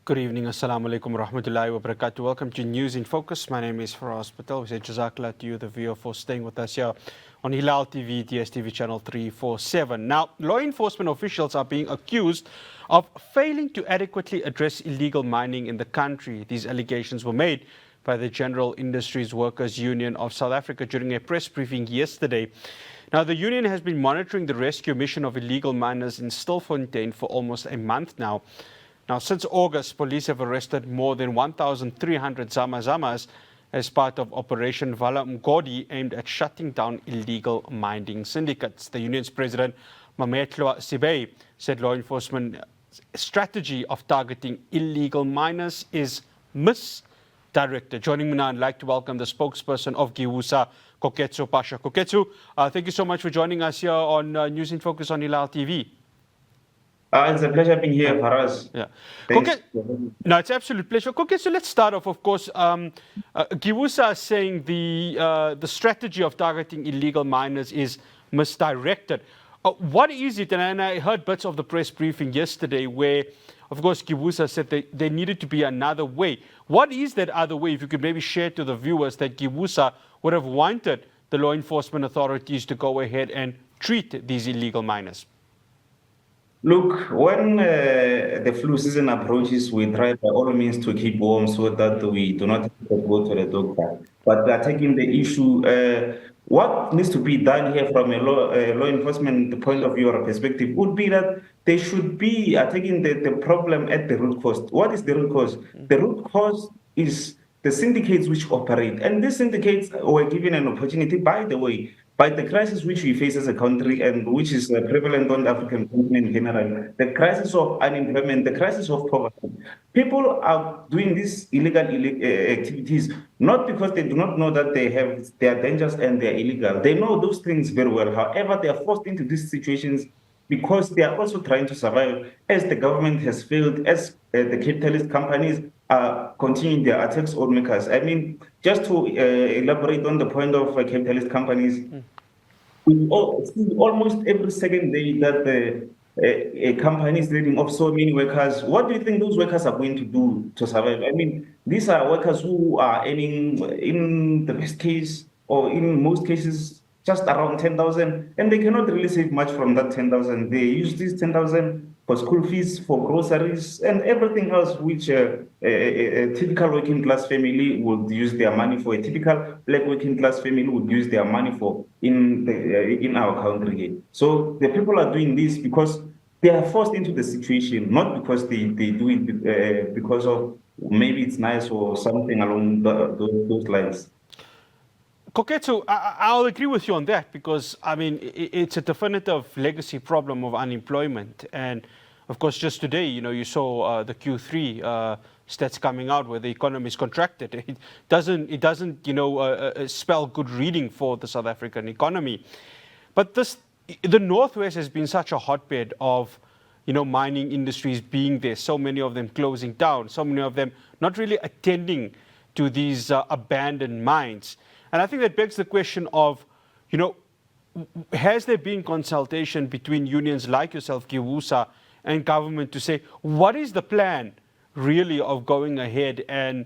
Good evening, Assalamu alaikum rahmatullahi wa barakatuh. Welcome to News in Focus. My name is Faraz Patel. We say Jazakallah to you, the viewer, for staying with us here on Hilaal TV, DSTV channel 347. Now, law enforcement officials are being accused of failing to adequately address illegal mining in the country. These allegations were made by the General Industries Workers Union of South Africa during a press briefing yesterday. Now, the union has been monitoring the rescue mission of illegal miners in Stilfontein for almost a month now. Now, since August, police have arrested more than 1,300 Zama-Zamas as part of Operation Vala Mgodi, aimed at shutting down illegal mining syndicates. The union's president, Mametlwa Sibey, said law enforcement strategy of targeting illegal miners is misdirected. Joining me now, I'd like to welcome the spokesperson of GIWUSA, Koketso Phasha. Koketso, thank you so much for joining us here on News in Focus on Hilaal TV. It's a pleasure being here, Faraz. Yeah. Thanks. No, it's an absolute pleasure. Okay, so let's start off. Of course, GIWUSA is saying the strategy of targeting illegal miners is misdirected. What is it? And I heard bits of the press briefing yesterday where, of course, GIWUSA said there needed to be another way. What is that other way? If you could maybe share to the viewers that GIWUSA would have wanted the law enforcement authorities to go ahead and treat these illegal miners. Look, when the flu season approaches, we try by all means to keep warm so that we do not have to go to the doctor. But we are taking the issue. What needs to be done here from a law enforcement point of view or perspective would be that they should be taking the problem at the root cause. What is the root cause? The root cause is the syndicates which operate. And these syndicates were given an opportunity, by the way, by the crisis which we face as a country and which is prevalent on the African continent in general, the crisis of unemployment, the crisis of poverty. People are doing these illegal activities not because they do not know that they are dangerous and they are illegal. They know those things very well. However, they are forced into these situations because they are also trying to survive, as the government has failed, as the capitalist companies are continuing their attacks on makers. I mean, just to elaborate on the point of capitalist companies, we see almost every second day that a company is letting off so many workers. What do you think those workers are going to do to survive? I mean, these are workers who are earning, in the best case, or in most cases, just around 10,000, and they cannot really save much from that 10,000. They use this 10,000 for school fees, for groceries, and everything else which a typical working class family would use their money for. A typical black working class family would use their money for in our country. So the people are doing this because they are forced into the situation, not because they do it because of maybe it's nice or something along those lines. Koketso, I'll agree with you on that because, I mean, it's a definitive legacy problem of unemployment. And, of course, just today, you saw the Q3 stats coming out where the economy is contracted. It doesn't spell good reading for the South African economy. But the Northwest has been such a hotbed of, mining industries being there, so many of them closing down, so many of them not really attending to these abandoned mines. And I think that begs the question of, has there been consultation between unions like yourself, GIWUSA, and government to say, what is the plan really of going ahead and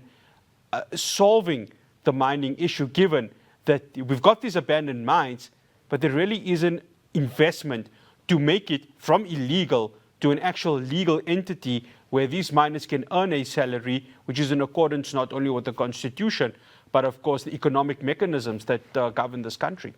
solving the mining issue, given that we've got these abandoned mines, but there really isn't investment to make it from illegal to an actual legal entity where these miners can earn a salary, which is in accordance not only with the Constitution, but of course the economic mechanisms that govern this country?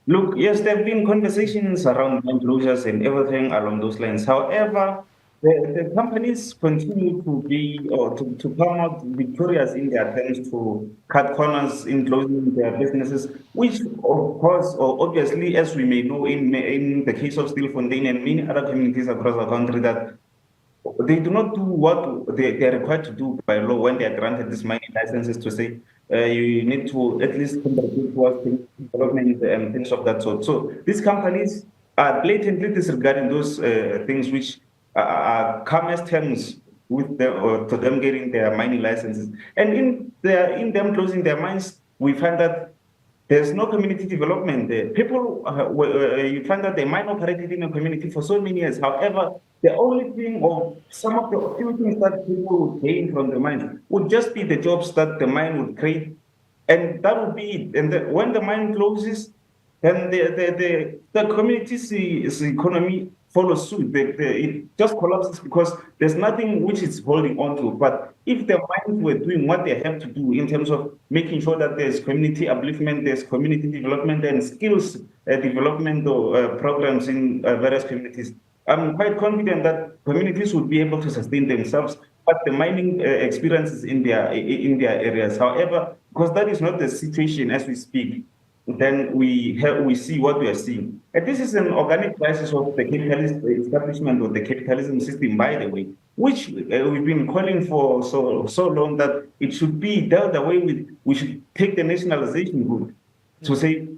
Look, yes, there have been conversations around mine closures and everything along those lines. However, the companies continue to be or to come out victorious in their attempts to cut corners in closing their businesses, which of course, or obviously, as we may know in the case of Stilfontein and many other communities across the country, that they do not do what they are required to do by law when they are granted these mining licenses to say you need to at least contribute towards development and things of that sort. So these companies are blatantly disregarding those things which are come as terms with them or to them getting their mining licenses. And in them closing their mines, we find that there's no community development there. People, you find that they might operate in a community for so many years. However, the only thing or some of the few things that people would gain from the mine would just be the jobs that the mine would create. And that would be it. And when the mine closes, then the community's economy follows suit. It just collapses because there's nothing which it's holding on to. But if the mines were doing what they have to do in terms of making sure that there's community upliftment, there's community development and skills development programs in various communities, I'm quite confident that communities would be able to sustain themselves. But the mining experiences in their areas, however, because that is not the situation as we speak, then we see what we are seeing. And this is an organic crisis of the capitalist establishment of the capitalism system, by the way, which we've been calling for so long that it should be dealt away with. We should take the nationalization route to say,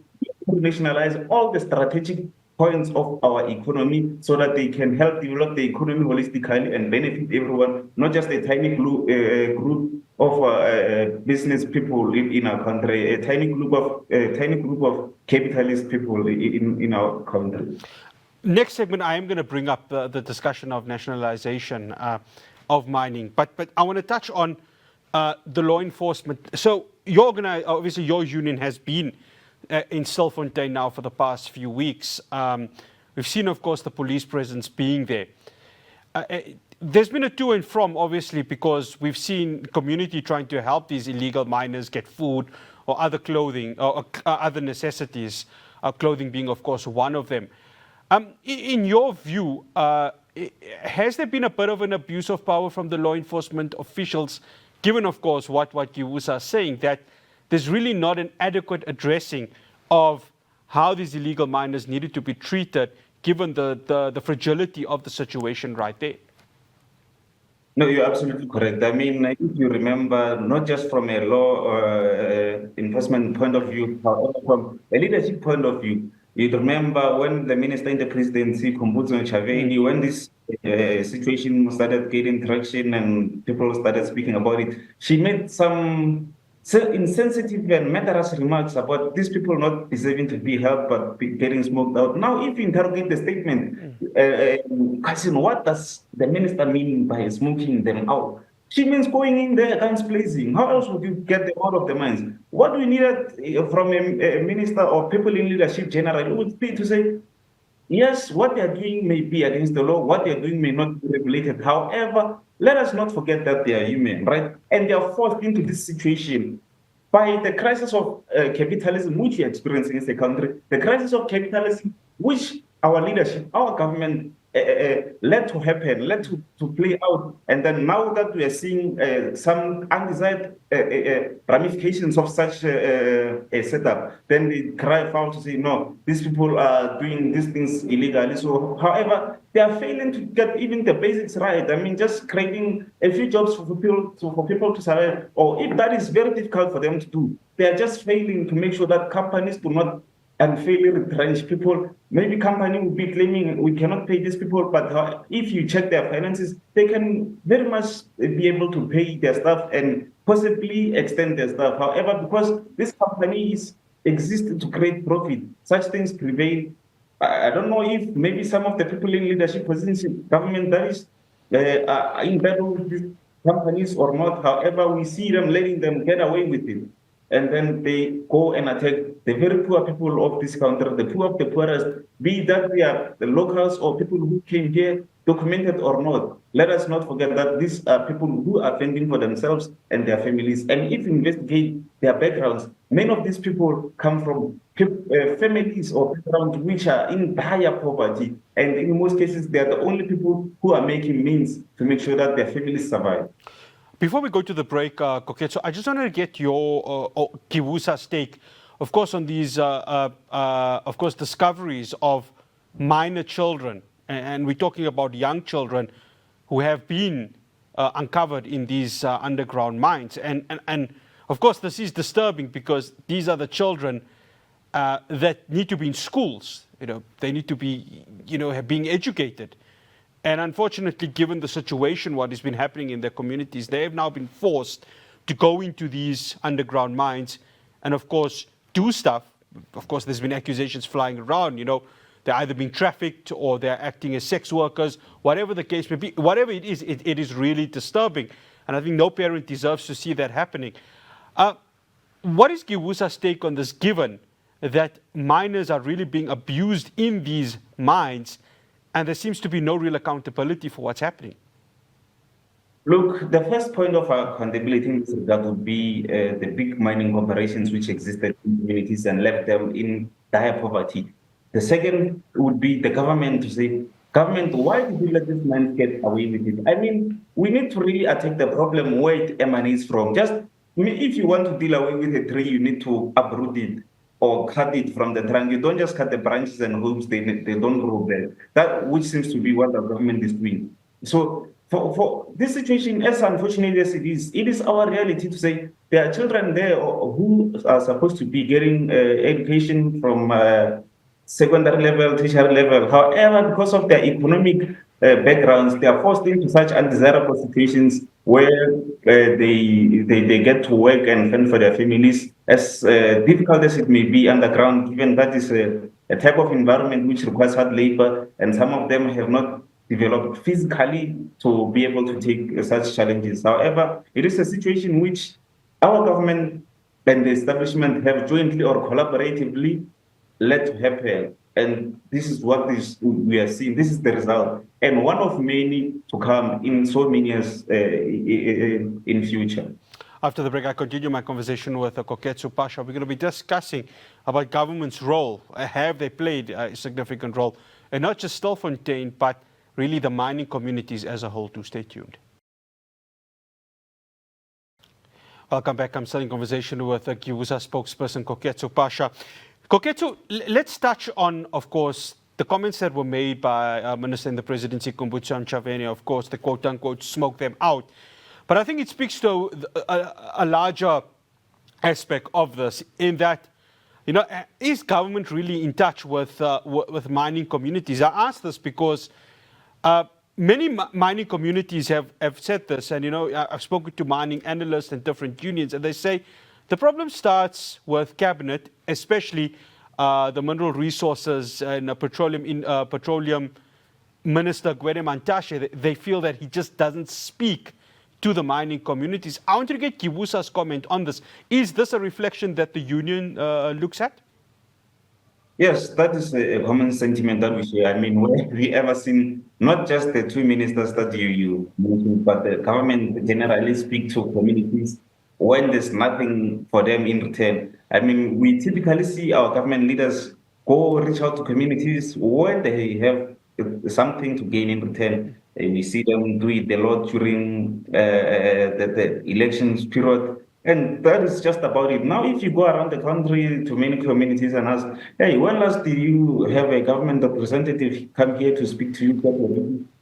nationalize all the strategic points of our economy so that they can help develop the economy holistically and benefit everyone, not just a tiny group of business people in our country, a tiny group of capitalist people in our country. Next segment, I am going to bring up the discussion of nationalization of mining, but I want to touch on the law enforcement. So obviously your union has been in Stilfontein now for the past few weeks. We've seen, of course, the police presence being there. There's been a to and from, obviously, because we've seen community trying to help these illegal miners get food or other clothing or other necessities, clothing being, of course, one of them. In your view, has there been a bit of an abuse of power from the law enforcement officials, given, of course, what GIWUSA is saying, that there's really not an adequate addressing of how these illegal miners needed to be treated, given the fragility of the situation right there? No, you're absolutely correct. I mean, if you remember, not just from a law enforcement point of view, but from a leadership point of view, you remember when the minister in the presidency, Khumbudzo Chaveni, when this situation started getting traction and people started speaking about it, she made some insensitive and murderous remarks about these people not deserving to be helped but getting smoked out. Now, if you interrogate the statement, Cousin, what does the minister mean by smoking them out? She means going in there, guns blazing. How else would you get them out of the mines? What we needed from a minister or people in leadership generally would be to say, yes, what they're doing may be against the law, what they're doing may not be regulated. However, let us not forget that they are human, right? And they are forced into this situation by the crisis of capitalism, which we are experiencing as a country, the crisis of capitalism, which our leadership, our government led to happen, led to play out. And then now that we are seeing some undesired ramifications of such a setup, then they cry foul to say, no, these people are doing these things illegally. So, however, they are failing to get even the basics right. I mean, just creating a few jobs for people to survive, or if that is very difficult for them to do, they are just failing to make sure that companies do not unfairly retrench people. Maybe company will be claiming we cannot pay these people, but if you check their finances, they can very much be able to pay their staff and possibly extend their staff. However, because this company exists to create profit, such things prevail. I don't know if maybe some of the people in leadership positions in government that is in battle with these companies or not. However, we see them letting them get away with it. And then they go and attack the very poor people of this country, the poor of the poorest, be that they are the locals or people who came here, documented or not. Let us not forget that these are people who are fending for themselves and their families. And if you investigate their backgrounds, many of these people come from families or backgrounds which are in higher poverty. And in most cases, they are the only people who are making means to make sure that their families survive. Before we go to the break, Koketso, I just wanted to get your GIWUSA's take, of course, on these, of course, discoveries of minor children, and we're talking about young children who have been uncovered in these underground mines, and of course, this is disturbing because these are the children that need to be in schools. They need to be, being educated. And unfortunately, given the situation, what has been happening in their communities, they have now been forced to go into these underground mines and, of course, do stuff. Of course, there's been accusations flying around, they're either being trafficked or they're acting as sex workers, whatever the case may be. Whatever it is, it is really disturbing. And I think no parent deserves to see that happening. What is GIWUSA's take on this, given that minors are really being abused in these mines and there seems to be no real accountability for what's happening? Look, the first point of accountability in this regard would be the big mining corporations which existed in communities and left them in dire poverty. The second would be the government to say, government, why did you let this mines get away with it? I mean, we need to really attack the problem where it emanates from. If you want to deal away with a tree, you need to uproot it or cut it from the trunk. You don't just cut the branches and hopes they don't grow back. That which seems to be what the government is doing. So for this situation, as unfortunate as it is our reality to say there are children there who are supposed to be getting education from secondary level, tertiary level. However, because of their economic backgrounds, they are forced into such undesirable situations where they get to work and fend for their families, as difficult as it may be underground, given that is a type of environment which requires hard labor, and some of them have not developed physically to be able to take such challenges. However, it is a situation which our government and the establishment have jointly or collaboratively led to happen. And this is what we are seeing. This is the result. And one of many to come in so many years in future. After the break, I continue my conversation with Koketso Phasha. We're going to be discussing about government's role. Have they played a significant role? And not just Stilfontein, but really the mining communities as a whole too. Stay tuned. Welcome back. I'm still in conversation with GIWUSA spokesperson Koketso Phasha. Koketso, let's touch on, of course, the comments that were made by Minister in the Presidency, Kumbutsa Nchaveni, of course, the quote-unquote smoke them out. But I think it speaks to a larger aspect of this, in that, is government really in touch with mining communities? I ask this because many mining communities have said this, and I've spoken to mining analysts and different unions, and they say the problem starts with cabinet, especially the mineral resources and petroleum minister Gwede Mantashe. They feel that he just doesn't speak to the mining communities. I want to get GIWUSA's comment on this. Is this a reflection that the union looks at? Yes, that is a common sentiment that we share. I mean, where have we ever seen not just the two ministers that you mentioned, but the government generally speak to communities when there's nothing for them in return? I mean, we typically see our government leaders go reach out to communities when they have something to gain in return. We see them do it a lot during the elections period. And that is just about it. Now, if you go around the country to many communities and ask, hey, when last did you have a government representative come here to speak to you,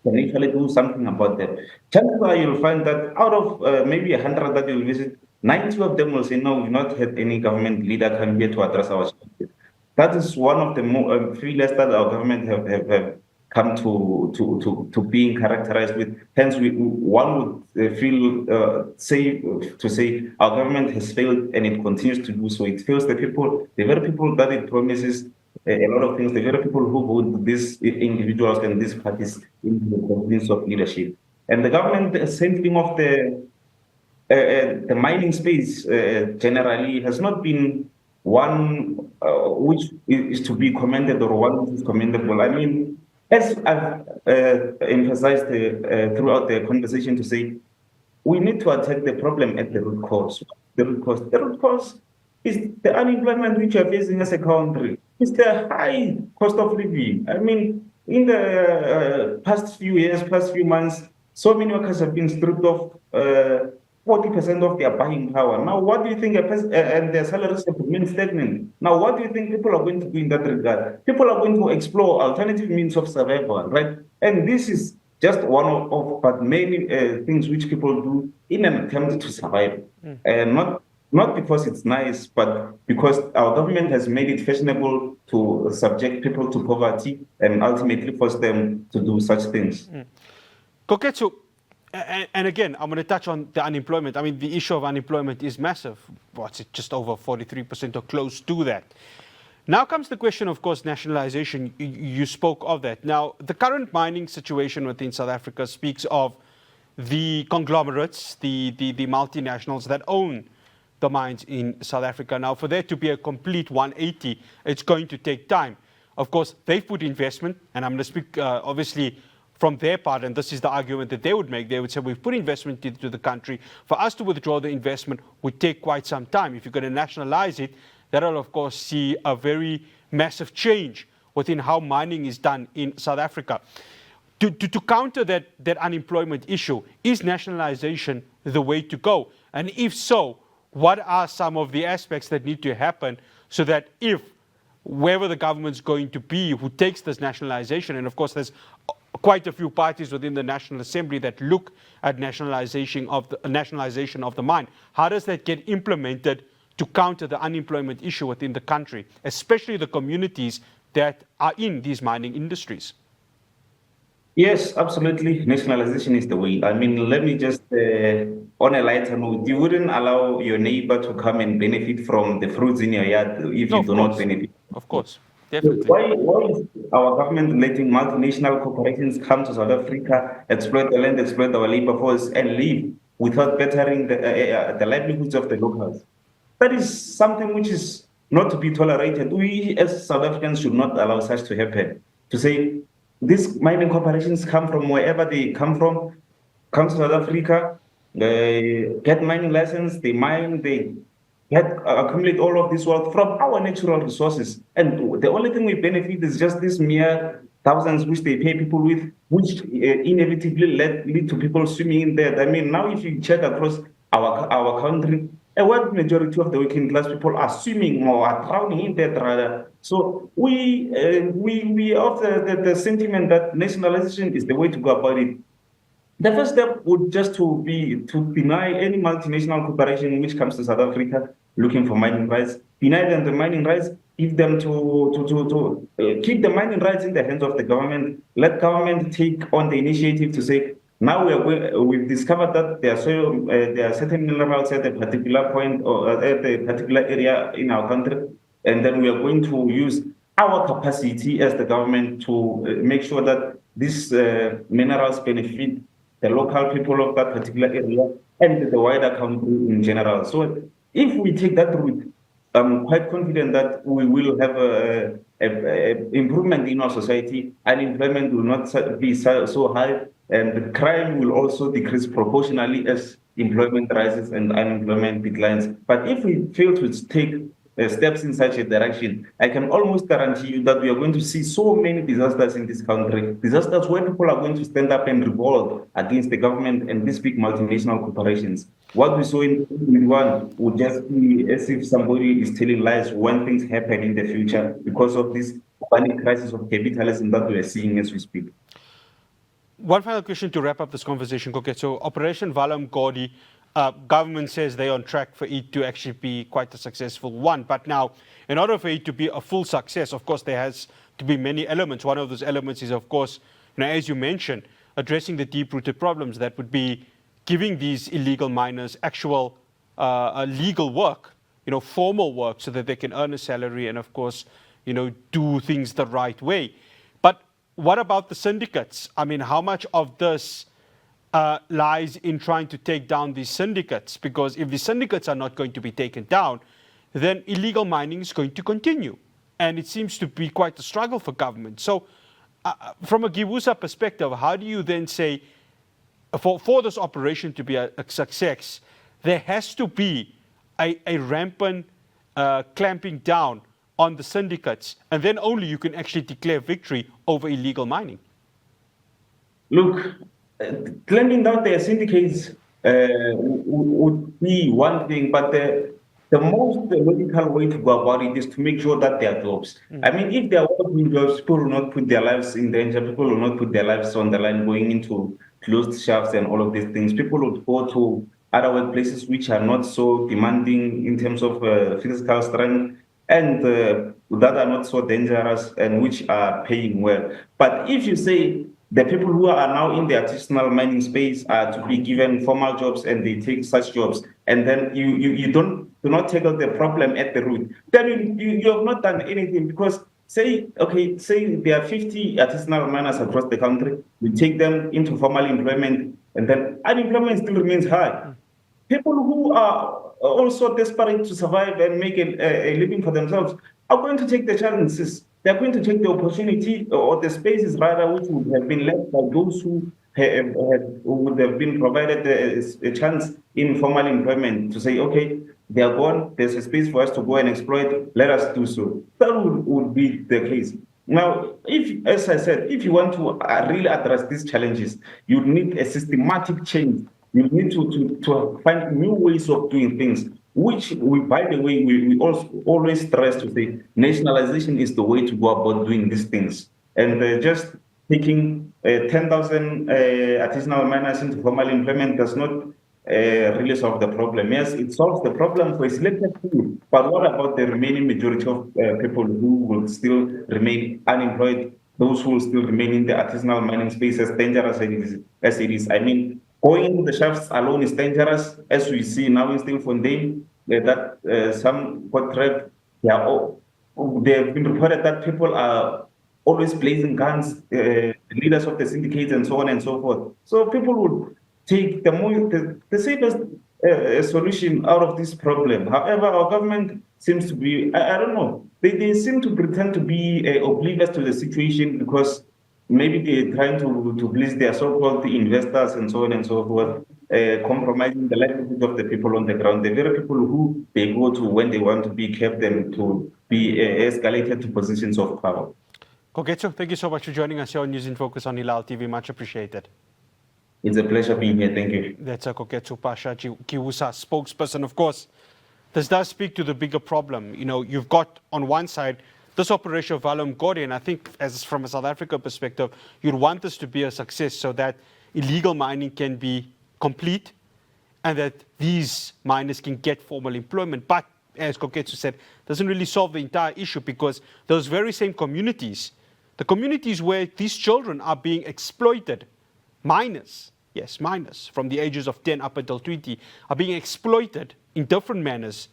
can actually do something about that? Chances are you'll find that out of maybe 100 that you'll visit, 90 of them will say, no, we've not had any government leader come here to address our challenges. That is one of the failures that our government have come to being characterized with. Hence, one would feel safe to say our government has failed, and it continues to do so. It fails the people, the very people that it promises a lot of things, the very people who vote these individuals and these parties into the confidence of leadership. And the government, the same thing of the mining space generally has not been one which is to be commended or one which is commendable. I mean, as I've emphasized throughout the conversation to say, we need to attack the problem at the root cause. The root cause is the unemployment which we are facing as a country. It's the high cost of living. I mean, in the past few years, past few months, so many workers have been stripped of 40% of their buying power. Now, what do you think? And their salaries have remained stagnant. Now, what do you think people are going to do in that regard? People are going to explore alternative means of survival, right? And this is just one of but many things which people do in an attempt to survive. And not because it's nice, but because our government has made it fashionable to subject people to poverty and ultimately force them to do such things. Koketso, And again, I'm going to touch on the unemployment. I mean, the issue of unemployment is massive. What's it, just over 43% or close to that. Now comes the question, of course, nationalization. You spoke of that. Now, the current mining situation within South Africa speaks of the conglomerates, the multinationals that own the mines in South Africa. Now, for there to be a complete 180, it's going to take time. Of course, they've put investment, and I'm going to speak, obviously, from their part, and this is the argument that they would make. They would say, we've put investment into the country. For us to withdraw the investment would take quite some time. If you're going to nationalize it, that'll, of course, see a very massive change within how mining is done in South Africa. To counter that unemployment issue, is nationalization the way to go? And if so, what are some of the aspects that need to happen so that if wherever the government's going to be who takes this nationalization, and of course there's quite a few parties within the National Assembly that look at nationalization of the mine, how does that get implemented to counter the unemployment issue within the country, especially the communities that are in these mining industries? Yes, absolutely. Nationalization is the way. I mean, let me just, on a lighter note, you wouldn't allow your neighbor to come and benefit from the fruits in your yard if No, you of do not course. benefit. Of course, So definitely. why is our government letting multinational corporations come to South Africa, exploit the land, exploit our labor force, and leave without bettering the livelihoods of the locals? That is something which is not to be tolerated. We, as South Africans, should not allow such to happen. To say these mining corporations come from wherever they come to South Africa, they get mining license, they mine, they get accumulate all of this wealth from our natural resources. And the only thing we benefit is just this mere thousands which they pay people with, which inevitably lead to people swimming in there. I mean, now if you check across our country, a wide majority of the working class people are swimming or are drowning in that rather. So we of the sentiment that nationalization is the way to go about it. The first step would just to be to deny any multinational corporation which comes to South Africa looking for mining rights, deny them the mining rights, give them to keep the mining rights in the hands of the government. Let government take on the initiative to say, now we've discovered that there are certain minerals at a particular point or at a particular area in our country, and then we are going to use our capacity as the government to make sure that these minerals benefit the local people of that particular area and the wider country in general. So if we take that route, I'm quite confident that we will have a improvement in our society. Unemployment will not be so high, and the crime will also decrease proportionally as employment rises and unemployment declines. But if we fail to take steps in such a direction, I can almost guarantee you that we are going to see so many disasters in this country, disasters where people are going to stand up and revolt against the government and these big multinational corporations. What we saw in 2021 would just be as if somebody is telling lies when things happen in the future because of this panic crisis of capitalism that we are seeing as we speak. One final question to wrap up this conversation, Koketso. Operation Valam Godi, government says they're on track for it to actually be quite a successful one. But now, in order for it to be a full success, of course, there has to be many elements. One of those elements is, of course, as you mentioned, addressing the deep-rooted problems that would be giving these illegal miners actual legal work, formal work, so that they can earn a salary and, of course, do things the right way. But what about the syndicates? I mean, how much of this lies in trying to take down these syndicates? Because if the syndicates are not going to be taken down, then illegal mining is going to continue. And it seems to be quite a struggle for government. So from a GIWUSA perspective, how do you then say, for this operation to be a success, there has to be a rampant clamping down on the syndicates, and then only you can actually declare victory over illegal mining? Look, clamping down the syndicates would be one thing, but the most logical way to go about it is to make sure that they are jobs. I mean, if they are working jobs, people will not put their lives in danger. People will not put their lives on the line going into closed shafts and all of these things. People would go to other workplaces which are not so demanding in terms of physical strength and that are not so dangerous and which are paying well. But if you say the people who are now in the artisanal mining space are to be given formal jobs, and they take such jobs, and then you do not tackle the problem at the root, then you have not done anything. Because say there are 50 artisanal miners across the country, we take them into formal employment, and then unemployment still remains high. People who are also desperate to survive and make a living for themselves are going to take the chances. They're going to take the opportunity, or the spaces rather, which would have been left by those who would have been provided a chance in formal employment, to say, okay, they are gone, there's a space for us to go and exploit, let us do so. That would be the case. Now, if, as I said, if you want to really address these challenges, you need a systematic change. You need to find new ways of doing things, which we, by the way, we also always stress to say nationalization is the way to go about doing these things. And just taking 10,000 artisanal miners into formal employment does not really solve the problem. Yes, it solves the problem for a selected few, but what about the remaining majority of people who will still remain unemployed, those who will still remain in the artisanal mining space, as dangerous as it is? I mean, going into the shafts alone is dangerous, as we see now in Stilfontein, that some contract, they have been reported that people are always blazing guns, leaders of the syndicates and so on and so forth. So people would take the safest solution out of this problem. However, our government seems to be, I don't know, they seem to pretend to be oblivious to the situation, because maybe they're trying to please their so-called investors and so on and so forth, compromising the livelihood of the people on the ground, the very people who they go to when they want to be kept and to be escalated to positions of power. Koketso, thank you so much for joining us here on News in Focus on Hilaal TV. Much appreciated. It's a pleasure being here. Thank you. That's Koketso Phasha, GIWUSA spokesperson. Of course, this does speak to the bigger problem. You know, you've got on one side this operation of Valum Gori, and I think as from a South Africa perspective, you'd want this to be a success so that illegal mining can be complete and that these miners can get formal employment. But as Koketso said, doesn't really solve the entire issue, because those very same communities, the communities where these children are being exploited, minors, yes, minors from the ages of 10 up until 20, are being exploited in different manners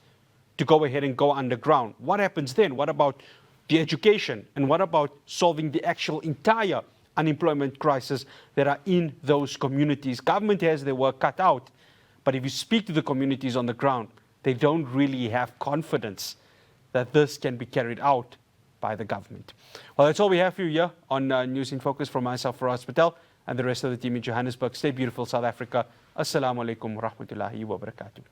to go ahead and go underground. What happens then? What about the education? And what about solving the actual entire unemployment crisis that are in those communities? Government has their work cut out, but if you speak to the communities on the ground, they don't really have confidence that this can be carried out by the government. Well, that's all we have for you here on News in Focus. From myself, Faraz Patel, and the rest of the team in Johannesburg. Stay beautiful, South Africa. Assalamu alaikum wa rahmatullahi wa barakatuh.